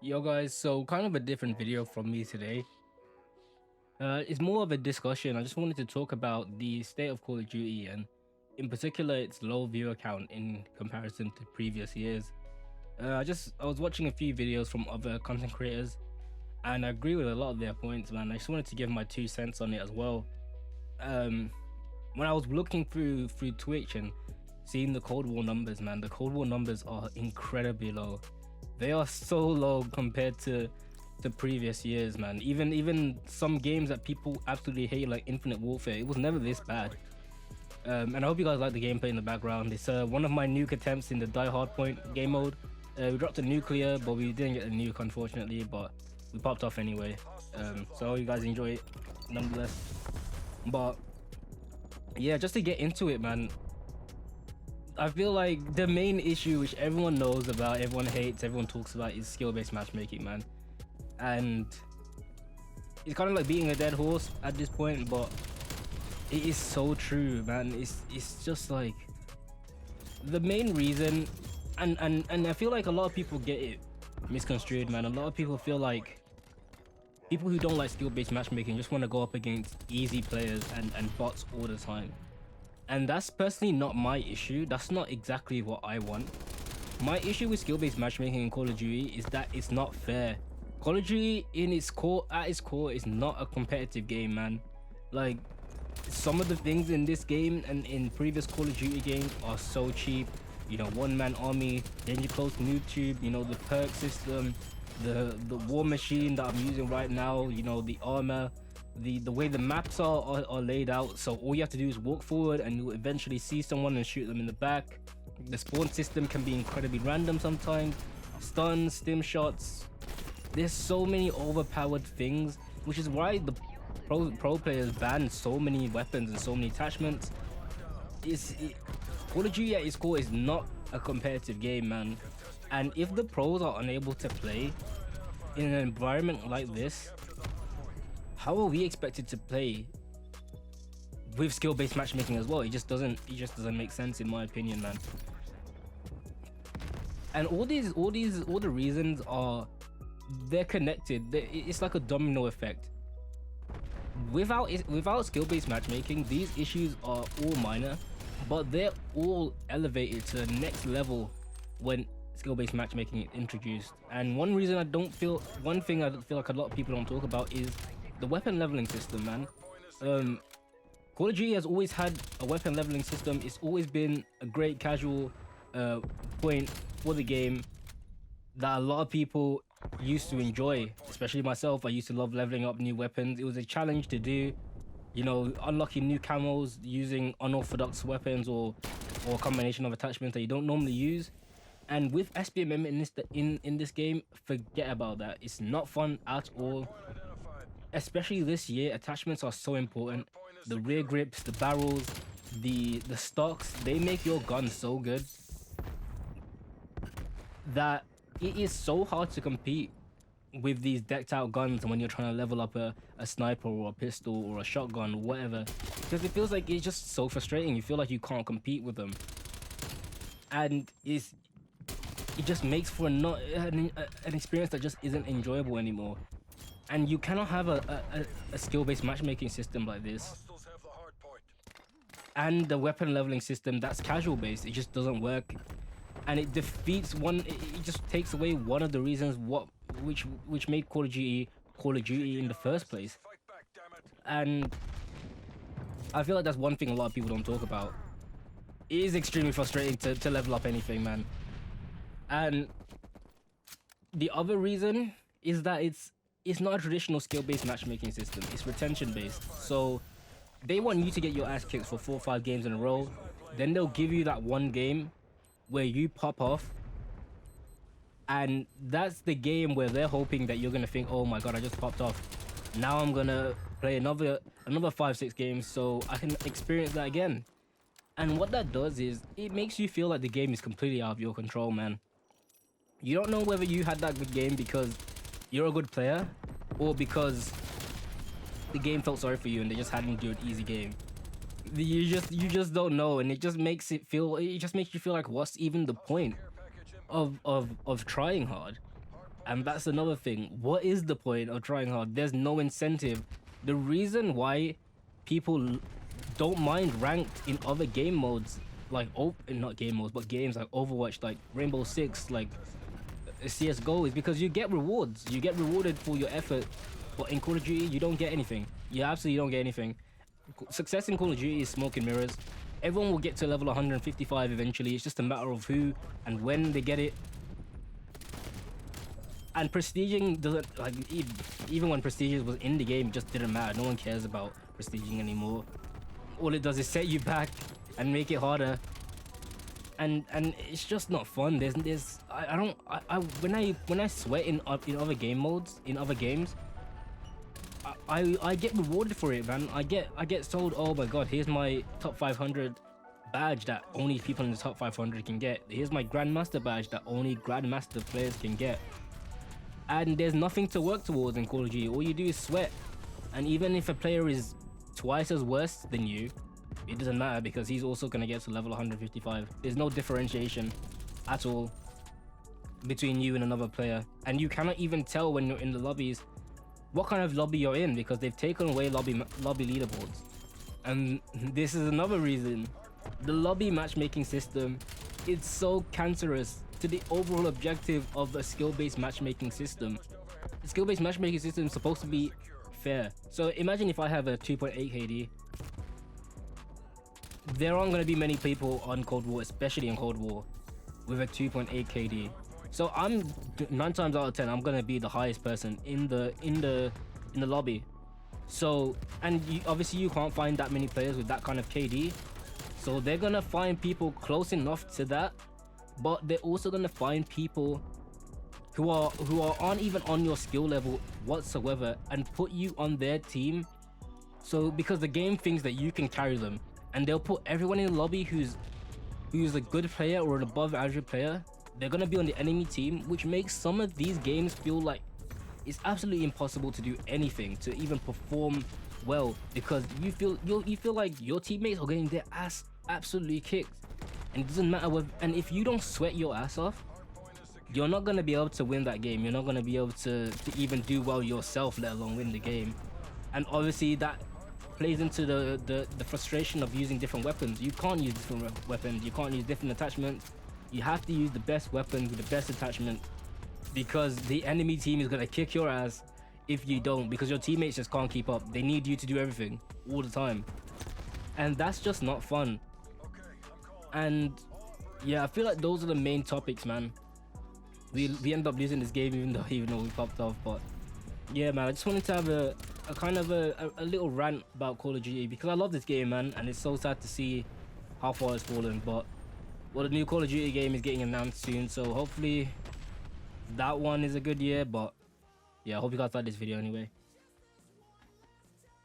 Yo guys, so kind of a different video from me today. It's more of a discussion. I just wanted to talk about the state of Call of Duty and in particular its low viewer count in comparison to previous years. I was watching a few videos from other content creators and I agree with a lot of their points, man. I just wanted to give my 2 cents on it as well. Um, when I was looking through Twitch and seeing the Cold War numbers, man, the Cold War numbers are incredibly low. They are so low compared to the previous years, man. Even some games that people absolutely hate, like Infinite Warfare, it was never this bad. And I hope you guys like the gameplay in the background. It's one of my nuke attempts in the Die Hardpoint game mode. We dropped a nuclear, but we didn't get a nuke, unfortunately. But we popped off anyway. So you guys enjoy it, nonetheless. But yeah, just to get into it, man. I feel like the main issue, which everyone knows about, everyone hates, everyone talks about, is skill-based matchmaking, man. And it's kind of like beating a dead horse at this point, but it is so true, man. It's just like the main reason, and I feel like a lot of people get it misconstrued, man. A lot of people feel like people who don't like skill-based matchmaking just want to go up against easy players and bots all the time. And that's personally not my issue. That's not exactly what I want. My issue with skill-based matchmaking in Call of Duty is that it's not fair. Call of Duty at its core is not a competitive game, man. Like, some of the things in this game and in previous Call of Duty games are so cheap. You know, one-man army, danger close noob tube, you know, the perk system, the war machine that I'm using right now, you know, the armor, the way the maps are laid out. So all you have to do is walk forward and you'll eventually see someone and shoot them in the back. The spawn system can be incredibly random sometimes. Stuns, stim shots. There's so many overpowered things, which is why the pro players ban so many weapons and so many attachments. Call of Duty at its core is not a competitive game, man. And if the pros are unable to play in an environment like this, how are we expected to play with skill-based matchmaking as well? It just doesn't make sense, in my opinion, man. And all the reasons are, they're connected. It's like a domino effect. Without skill-based matchmaking, these issues are all minor, but they're all elevated to the next level when skill-based matchmaking is introduced. And one thing I feel like a lot of people don't talk about is the weapon leveling system, man. Call of Duty has always had a weapon leveling system. It's always been a great casual point for the game that a lot of people used to enjoy, especially myself. I used to love leveling up new weapons. It was a challenge to do, you know, unlocking new camos using unorthodox weapons or a combination of attachments that you don't normally use. And with Sbmm in this game, forget about that. It's not fun at all. Especially this year, attachments are so important. The rear grips, the barrels, the stocks, they make your gun so good that it is so hard to compete with these decked out guns when you're trying to level up a sniper or a pistol or a shotgun or whatever, because it feels like it's just so frustrating. You feel like you can't compete with them, and it just makes for an experience that just isn't enjoyable anymore. And you cannot have a skill-based matchmaking system like this and the weapon leveling system that's casual based. It just doesn't work, and it defeats it just takes away one of the reasons which made Call of Duty in the first place. And I feel like that's one thing a lot of people don't talk about. It is extremely frustrating to level up anything, man. And the other reason is that it's not a traditional skill-based matchmaking system. It's retention-based. So they want you to get your ass kicked for 4 or 5 games in a row. Then they'll give you that one game where you pop off. And that's the game where they're hoping that you're going to think, oh my god, I just popped off. Now I'm going to play another 5-6 games so I can experience that again. And what that does is it makes you feel like the game is completely out of your control, man. You don't know whether you had that good game because you're a good player or because the game felt sorry for you and they just hadn't do an easy game. You just don't know, and it just makes you feel like, what's even the point of trying hard? And that's another thing. What is the point of trying hard? There's no incentive. The reason why people don't mind ranked in other game modes, like not game modes, but games like Overwatch, like Rainbow Six, like CS:GO, is because you get rewards. You get rewarded for your effort. But in Call of Duty, you don't get anything. You absolutely don't get anything. Success in Call of Duty is smoke and mirrors. Everyone will get to level 155 eventually. It's just a matter of who and when they get it. And prestiging doesn't, like, even when prestige was in the game, it just didn't matter. No one cares about prestiging anymore. All it does is set you back and make it harder. And it's just not fun. When I sweat in other game modes, in other games, I get rewarded for it, man. I get told, oh my god, here's my top 500 badge that only people in the top 500 can get. Here's my Grandmaster badge that only Grandmaster players can get. And there's nothing to work towards in Call of Duty. All you do is sweat. And even if a player is twice as worse than you, it doesn't matter because he's also gonna get to level 155. There's no differentiation at all between you and another player. And you cannot even tell when you're in the lobbies what kind of lobby you're in because they've taken away lobby leaderboards. And this is another reason. The lobby matchmaking system is so cancerous to the overall objective of a skill-based matchmaking system. The skill-based matchmaking system is supposed to be fair. So imagine if I have a 2.8 KD. There aren't going to be many people on Cold War, especially in Cold War, with a 2.8 KD. So I'm 9 times out of 10, I'm gonna be the highest person in the lobby. So, and obviously you can't find that many players with that kind of KD. So they're gonna find people close enough to that, but they're also gonna find people who aren't even on your skill level whatsoever and put you on their team. So because the game thinks that you can carry them, and they'll put everyone in the lobby who's a good player or an above average player. They're gonna be on the enemy team, which makes some of these games feel like it's absolutely impossible to do anything, to even perform well, because you feel like your teammates are getting their ass absolutely kicked, and it doesn't matter and if you don't sweat your ass off, you're not gonna be able to win that game. You're not gonna be able to even do well yourself, let alone win the game. And obviously that plays into the frustration of using different weapons. You can't use different weapons. You can't use different attachments. You have to use the best weapons with the best attachment because the enemy team is gonna kick your ass if you don't, because your teammates just can't keep up. They need you to do everything all the time, and that's just not fun. And yeah, I feel like those are the main topics, man. We end up losing this game even though we popped off. But yeah, man, I just wanted to have a kind of a little rant about Call of Duty because I love this game, man, and it's so sad to see how far it's fallen. But well, the new Call of Duty game is getting announced soon, so hopefully that one is a good year. But yeah, I hope you guys like this video anyway.